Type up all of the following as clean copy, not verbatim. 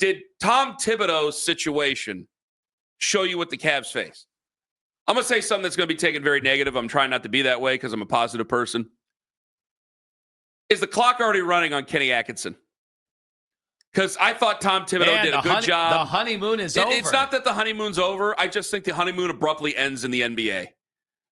did Tom Thibodeau's situation show you what the Cavs face? I'm going to say something that's going to be taken very negative. I'm trying not to be that way because I'm a positive person. Is the clock already running on Kenny Atkinson? Because I thought Tom Thibodeau did a good job. The honeymoon is over. It's not that the honeymoon's over. I just think the honeymoon abruptly ends in the NBA.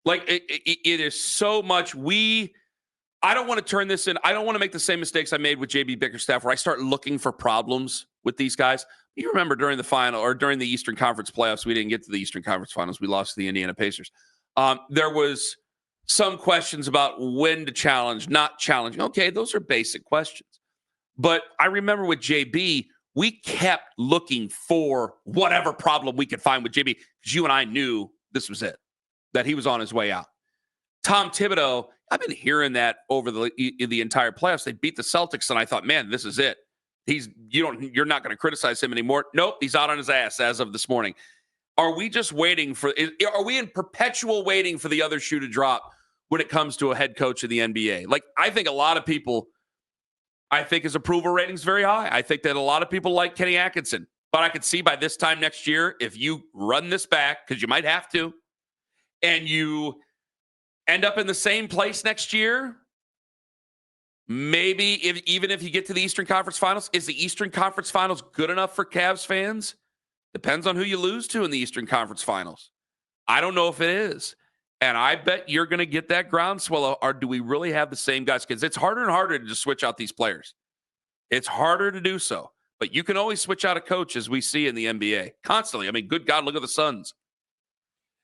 Like, it is so much. I don't want to turn this in. I don't want to make the same mistakes I made with JB Bickerstaff where I start looking for problems with these guys. You remember during the final or during the Eastern Conference playoffs, we didn't get to the Eastern Conference finals. We lost to the Indiana Pacers. There was some questions about when to challenge, not challenging. Okay, those are basic questions. But I remember with JB, we kept looking for whatever problem we could find with JB because you and I knew this was it, that he was on his way out. Tom Thibodeau, I've been hearing that over the entire playoffs. They beat the Celtics, and I thought, man, this is it. You're not going to criticize him anymore. Nope, he's out on his ass as of this morning. Are we just waiting are we in perpetual waiting for the other shoe to drop when it comes to a head coach of the NBA? Like, I think a lot of people, his approval rating is very high. I think that a lot of people like Kenny Atkinson. But I could see by this time next year, if you run this back, because you might have to, and you end up in the same place next year, maybe even if you get to the Eastern Conference Finals, is the Eastern Conference Finals good enough for Cavs fans? Depends on who you lose to in the Eastern Conference Finals. I don't know if it is. And I bet you're going to get that groundswell. Or do we really have the same guys? Because it's harder and harder to just switch out these players. It's harder to do so. But you can always switch out a coach, as we see in the NBA. Constantly. I mean, good God, look at the Suns.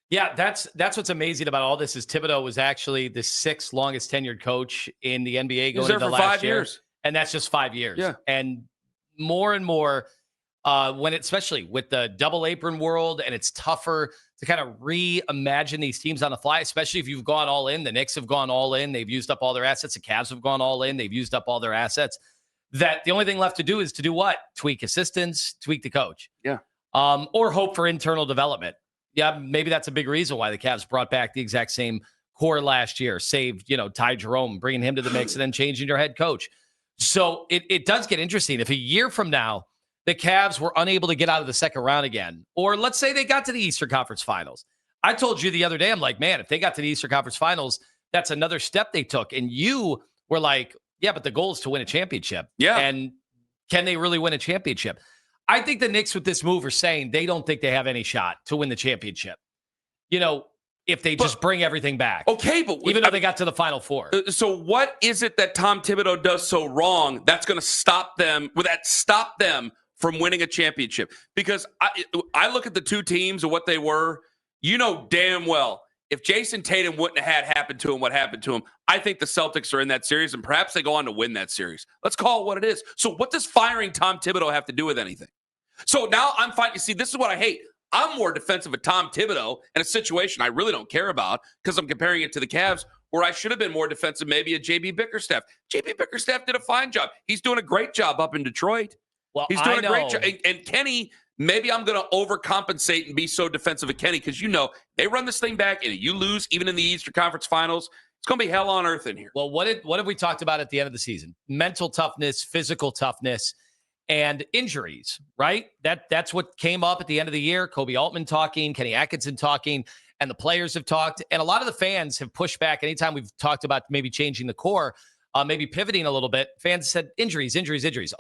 Yeah, that's what's amazing about all this is Thibodeau was actually the 6th longest tenured coach in the NBA going into last 5 year. years. And that's just 5 years. Yeah. And more and more, especially with the double apron world, and it's tougher to kind of reimagine these teams on the fly, especially if you've gone all in. The Knicks have gone all in. They've used up all their assets. The Cavs have gone all in. They've used up all their assets. That the only thing left to do is to do what? Tweak assistants, tweak the coach. Yeah. Or hope for internal development. Yeah, maybe that's a big reason why the Cavs brought back the exact same core last year, saved, Ty Jerome, bringing him to the mix and then changing your head coach. So it does get interesting. If a year from now, the Cavs were unable to get out of the second round again, or let's say they got to the Eastern Conference Finals. I told you the other day, I'm like, man, if they got to the Eastern Conference Finals, that's another step they took. And you were like, yeah, but the goal is to win a championship. Yeah. And can they really win a championship? I think the Knicks with this move are saying they don't think they have any shot to win the championship. If they just bring everything back. Okay, but even though they got to the Final Four. So what is it that Tom Thibodeau does so wrong that's going to stop them from winning a championship? Because I look at the two teams and what they were, damn well, if Jason Tatum wouldn't have had happen to him what happened to him, I think the Celtics are in that series, and perhaps they go on to win that series. Let's call it what it is. So what does firing Tom Thibodeau have to do with anything? So now I'm fine. You see, this is what I hate. I'm more defensive of Tom Thibodeau in a situation I really don't care about because I'm comparing it to the Cavs, where I should have been more defensive maybe of JB Bickerstaff. JB Bickerstaff did a fine job. He's doing a great job up in Detroit. Well, he's doing a great job. And Kenny, maybe I'm going to overcompensate and be so defensive of Kenny because, they run this thing back and you lose even in the Eastern Conference Finals. It's going to be hell on earth in here. Well, what have we talked about at the end of the season? Mental toughness, physical toughness, and injuries, right? That's what came up at the end of the year. Kobe Altman talking, Kenny Atkinson talking, and the players have talked. And a lot of the fans have pushed back anytime we've talked about maybe changing the core, maybe pivoting a little bit. Fans said injuries.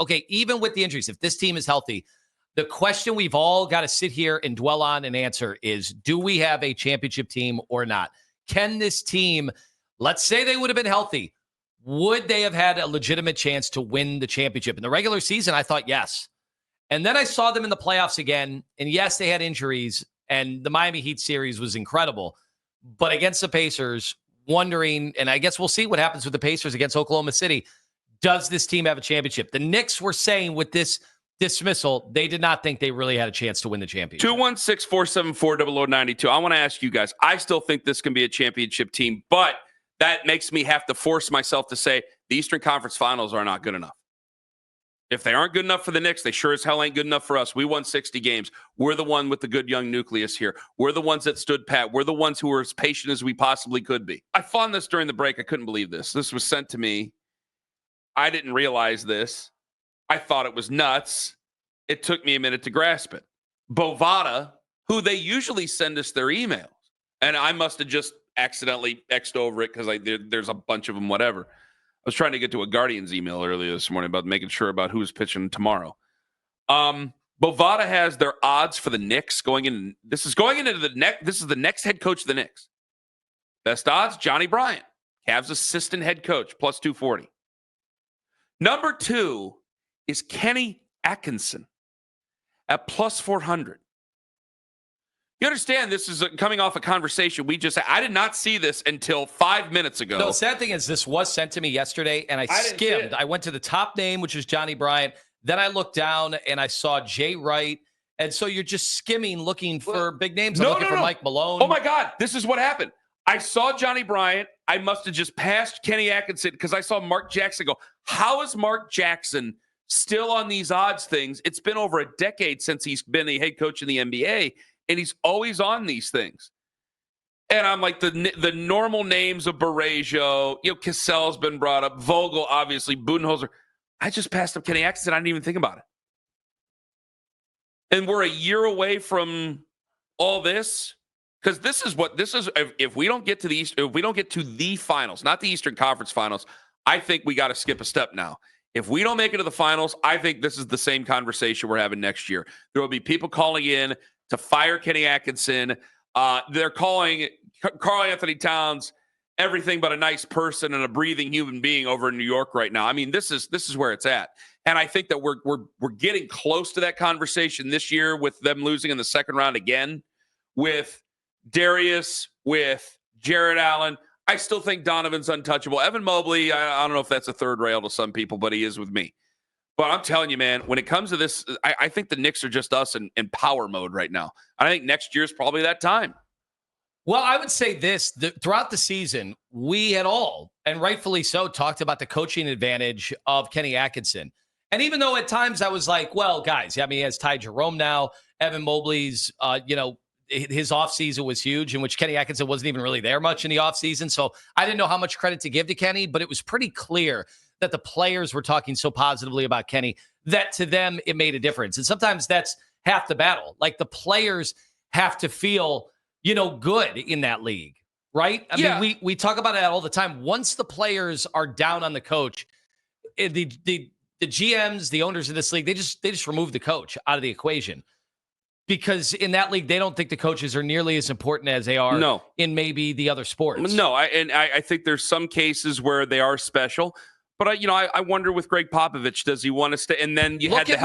Okay, even with the injuries, if this team is healthy, the question we've all got to sit here and dwell on and answer is, do we have a championship team or not? Can this team, let's say they would have been healthy, would they have had a legitimate chance to win the championship? In the regular season, I thought yes. And then I saw them in the playoffs again, and yes, they had injuries, and the Miami Heat series was incredible. But against the Pacers, wondering, and I guess we'll see what happens with the Pacers against Oklahoma City, does this team have a championship? The Knicks were saying with this dismissal, they did not think they really had a chance to win the championship. 216-474-0092. I want to ask you guys, I still think this can be a championship team, but that makes me have to force myself to say the Eastern Conference Finals are not good enough. If they aren't good enough for the Knicks, they sure as hell ain't good enough for us. We won 60 games. We're the one with the good young nucleus here. We're the ones that stood pat. We're the ones who were as patient as we possibly could be. I found this during the break. I couldn't believe this. This was sent to me. I didn't realize this. I thought it was nuts. It took me a minute to grasp it. Bovada, who they usually send us their emails, and I must have just accidentally X'd over it because there's a bunch of them, whatever. I was trying to get to a Guardians email earlier this morning about making sure about who's pitching tomorrow. Bovada has their odds for the Knicks going in. This is the next head coach of the Knicks. Best odds, Johnny Bryant, Cavs assistant head coach, plus 240. Number 2 is Kenny Atkinson at plus 400. You understand this is coming off a conversation we just had. I did not see this until 5 minutes ago. No, sad thing is this was sent to me yesterday, and I skimmed. I went to the top name, which is Johnny Bryant. Then I looked down, and I saw Jay Wright. And so you're just skimming, looking for big names. I'm looking for Mike Malone. Oh, my God. This is what happened. I saw Johnny Bryant. I must have just passed Kenny Atkinson because I saw Mark Jackson go, how is Mark Jackson still on these odds things? It's been over a decade since he's been a head coach in the NBA, and he's always on these things. And I'm like, the normal names of Barrejo, Cassell's been brought up, Vogel, obviously, Budenholzer. I just passed up Kenny Atkinson. I didn't even think about it. And we're a year away from all this. Because this is if we don't get to the finals, not the Eastern Conference Finals, I think we got to skip a step now. If we don't make it to the finals, I think this is the same conversation we're having next year. There will be people calling in to fire Kenny Atkinson. They're calling Karl Anthony Towns everything but a nice person and a breathing human being over in New York right now. I mean, this is where it's at. And I think that we're getting close to that conversation this year with them losing in the second round again with Darius, with Jared Allen. I still think Donovan's untouchable. Evan Mobley, I don't know if that's a third rail to some people, but he is with me. But I'm telling you, man, when it comes to this, I think the Knicks are just us in power mode right now. I think next year's probably that time. Well, I would say this. Throughout the season, we had all, and rightfully so, talked about the coaching advantage of Kenny Atkinson. And even though at times I was like, well, guys, I mean, he has Ty Jerome now. Evan Mobley's, his offseason was huge, in which Kenny Atkinson wasn't even really there much in the offseason. So I didn't know how much credit to give to Kenny, but it was pretty clear that the players were talking so positively about Kenny that to them it made a difference. And sometimes that's half the battle. Like the players have to feel, good in that league, right? I mean, we talk about that all the time. Once the players are down on the coach, the GMs, the owners of this league, they just remove the coach out of the equation. Because in that league, they don't think the coaches are nearly as important as they are in maybe the other sports. No, I think there's some cases where they are special. But, I wonder with Greg Popovich, does he want to stay? And then you had the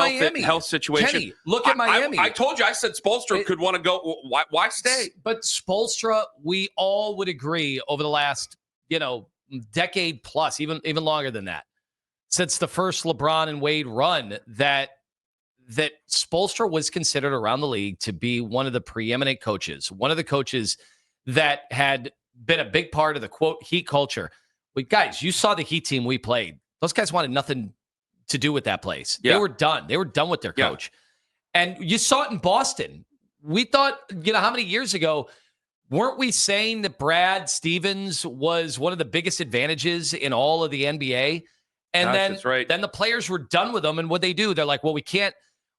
health situation. Kenny, look at Miami. I told you, I said Spoelstra could want to go. Why stay? But Spoelstra, we all would agree over the last, decade plus, even longer than that, since the first LeBron and Wade run, that Spoelstra was considered around the league to be one of the preeminent coaches, one of the coaches that had been a big part of the, quote, Heat culture. But guys, you saw the Heat team we played. Those guys wanted nothing to do with that place. Yeah. They were done. They were done with their coach. Yeah. And you saw it in Boston. We thought, how many years ago, weren't we saying that Brad Stevens was one of the biggest advantages in all of the NBA? And then the players were done with him. And what they do, they're like, well, we can't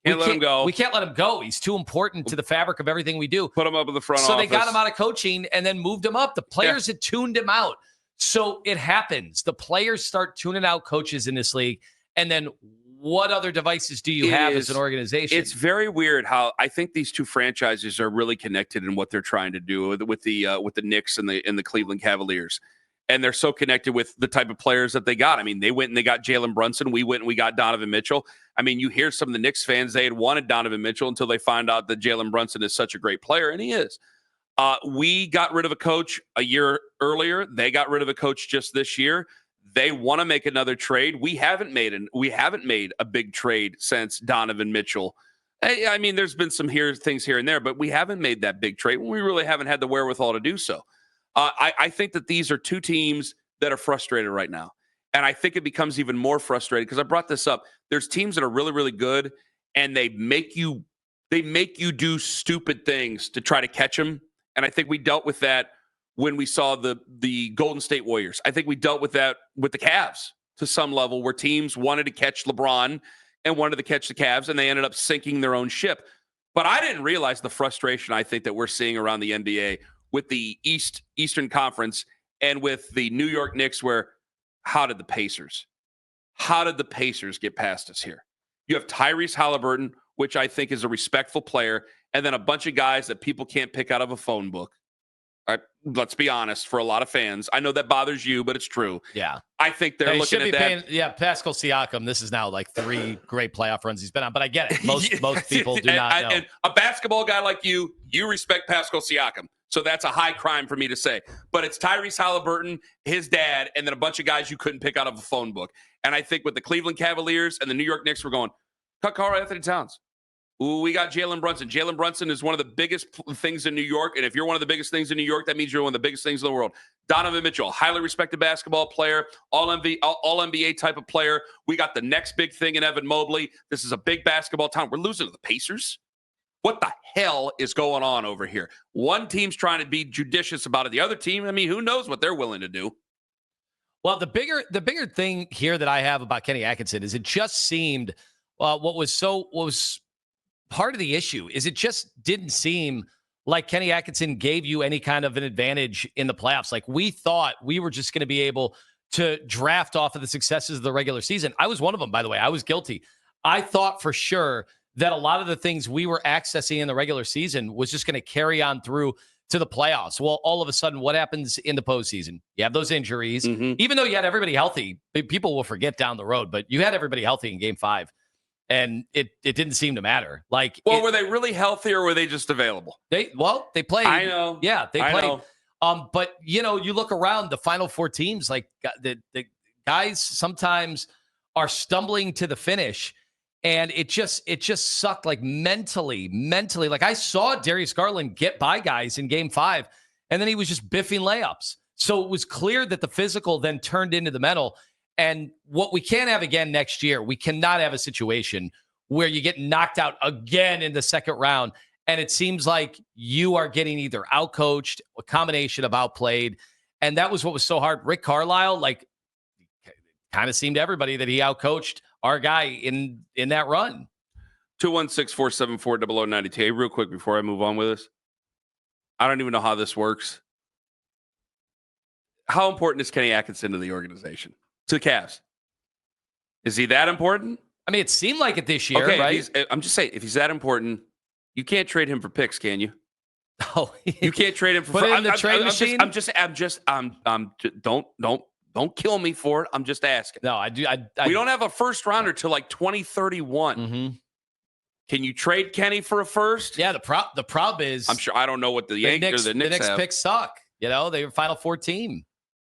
let him go. We can't let him go. He's too important to the fabric of everything we do. Put him up in the front office. So they got him out of coaching and then moved him up. The players had tuned him out. So it happens. The players start tuning out coaches in this league. And then what other devices do you have as an organization? It's very weird how I think these two franchises are really connected in what they're trying to do with the Knicks and the Cleveland Cavaliers. And they're so connected with the type of players that they got. I mean, they went and they got Jalen Brunson. We went and we got Donovan Mitchell. I mean, you hear some of the Knicks fans, they had wanted Donovan Mitchell until they find out that Jalen Brunson is such a great player, and he is. We got rid of a coach a year earlier. They got rid of a coach just this year. They want to make another trade. We haven't made a big trade since Donovan Mitchell. I mean, there's been some things here and there, but we haven't made that big trade. We really haven't had the wherewithal to do so. I think that these are two teams that are frustrated right now. And I think it becomes even more frustrating because I brought this up. There's teams that are really, really good, and they make you do stupid things to try to catch them. And I think we dealt with that when we saw the Golden State Warriors. I think we dealt with that with the Cavs to some level, where teams wanted to catch LeBron and wanted to catch the Cavs, and they ended up sinking their own ship. But I didn't realize the frustration I think that we're seeing around the NBA with the Eastern Conference and with the New York Knicks, where how did the Pacers get past us here? You have Tyrese Halliburton, which I think is a respectful player, and then a bunch of guys that people can't pick out of a phone book. All right, let's be honest, for a lot of fans. I know that bothers you, but it's true. Yeah. I think they're looking at that. Pascal Siakam, this is now like 3 great playoff runs he's been on, but I get it. Most people do not know. And a basketball guy like you respect Pascal Siakam. So that's a high crime for me to say. But it's Tyrese Halliburton, his dad, and then a bunch of guys you couldn't pick out of a phone book. And I think with the Cleveland Cavaliers and the New York Knicks, we're going, cut Karl-Anthony Towns. Ooh, we got Jalen Brunson. Jalen Brunson is one of the biggest things in New York. And if you're one of the biggest things in New York, that means you're one of the biggest things in the world. Donovan Mitchell, highly respected basketball player, all NBA type of player. We got the next big thing in Evan Mobley. This is a big basketball town. We're losing to the Pacers. What the hell is going on over here? One team's trying to be judicious about it. The other team, I mean, who knows what they're willing to do? Well, the bigger thing here that I have about Kenny Atkinson is it just seemed what was part of the issue is it just didn't seem like Kenny Atkinson gave you any kind of an advantage in the playoffs. Like we thought we were just going to be able to draft off of the successes of the regular season. I was one of them, by the way. I was guilty. I thought for sure that a lot of the things we were accessing in the regular season was just going to carry on through to the playoffs. Well, all of a sudden, what happens in the postseason? You have those injuries. Mm-hmm. Even though you had everybody healthy, people will forget down the road, but you had everybody healthy in Game 5, and it didn't seem to matter. Like, were they really healthy or were they just available? They played. I know. Yeah, they played. Know. But you look around the Final Four teams, like the guys sometimes are stumbling to the finish. And it just sucked, like mentally. Like I saw Darius Garland get by guys in Game 5, and then he was just biffing layups. So it was clear that the physical then turned into the mental. And what we can't have again next year, we cannot have a situation where you get knocked out again in the second round. And it seems like you are getting either outcoached, a combination of outplayed. And that was what was so hard. Rick Carlisle, like, kind of seemed to everybody that he outcoached our guy in that run. 216-474-0092. Hey, real quick before I move on with this, I don't even know how this works. How important is Kenny Atkinson to the organization, to the Cavs? Is he that important? I mean, it seemed like it this year, okay, right? I'm just saying, if he's that important, you can't trade him for picks, can you? Oh, you can't trade him for. Put it in the trade machine. Don't kill me for it. I'm just asking. No, I do. We don't have a first rounder till like 2031. Mm-hmm. Can you trade Kenny for a first? Yeah. The problem is, I'm sure. I don't know what the Knicks have. picks suck. They were Final Four team.